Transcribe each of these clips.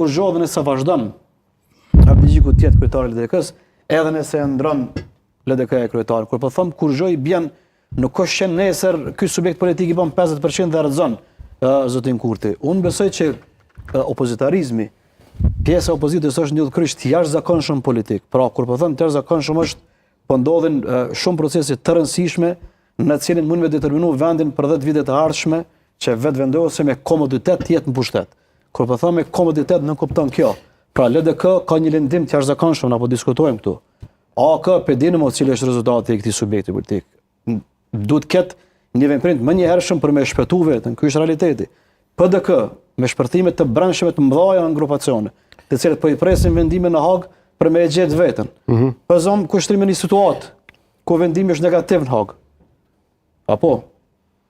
zhodhën e sa vazhdon Abdigjiku tjetë kryetari i LDK-s, edhe nëse e ndron LDK-ja kryetari. Kur po them kur zhoj bjen, nuk është që nesër ky subjekt politik i bën 50% dhe rrezon zotin Kurti. Unë besoj që opozitarizmi, pjesa e opozitës është një udhkryq të jashtëzakonshëm politik. Pra kur po them të jashtëzakonshëm është po ndodhin shumë procese të rëndësishme në të cilin mund me determinu vendin për 10 vite të ardhshme që vetë vendose me komoditet të jetë në pushtet. Kur po them me komoditet nuk kupton kjo. Pra LDK ka një lëndim të jashtëzakonshëm, apo diskutojmë këtu. AK pe dinë më cili është rezultati i këtij subjekti politik. Duhet ketë një veprim më njëhershëm për me shpëtu vetën. Ky është realiteti. PDK me shpërthime të brendshme të mëdha në grupacione, të cilët po i presin vendime në Hag për me e gjetë veten. Pëzom kushtrimin një situatë ku vendimi është negativ në Hag. Apo?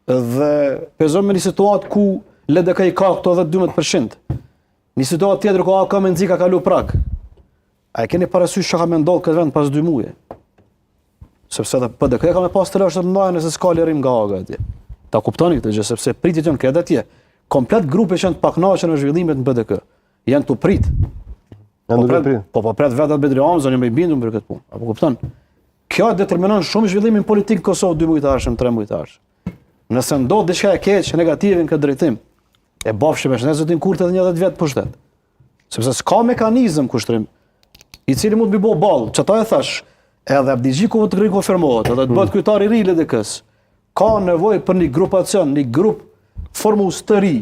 Dhe pëzom me një situatë ku LDK i ka këto 12%. Një situatë tjetër ku AK me nxika kalu prag. A e keni parasysh çka ka me ndodhur këtë vend pas 2 muaje? Sepse edhe PDK ka me pas të lëshë të mëdha nëse s'ka lirim nga Haga atje. Ta kuptoni këtë gjë, sepse pritjet janë këtë atje. Komplet grupe që janë të pakënaqur me zhvillimet në PDK. Janë të prit. Po pret vetat Bedrian zonë më i bindur për këtë punë. Apo kupton? Kjo determinon shumë zhvillimin politik në Kosovë 2 muaj të ardhshëm, 3 muaj të ardhshëm. Nëse ndodh diçka e keq, negative në këtë drejtim, e bafshim me zotin Kurti edhe një 10 vjet pushtet. Sepse s'ka mekanizëm kushtrim i cili mund të bëj ball. Çfarë e thash? Edhe Abdigjiku të rikonfirmohet, edhe të bëhet kryetari i ri i LDK-s. Ka nevojë për një grupacion, një grup formues të ri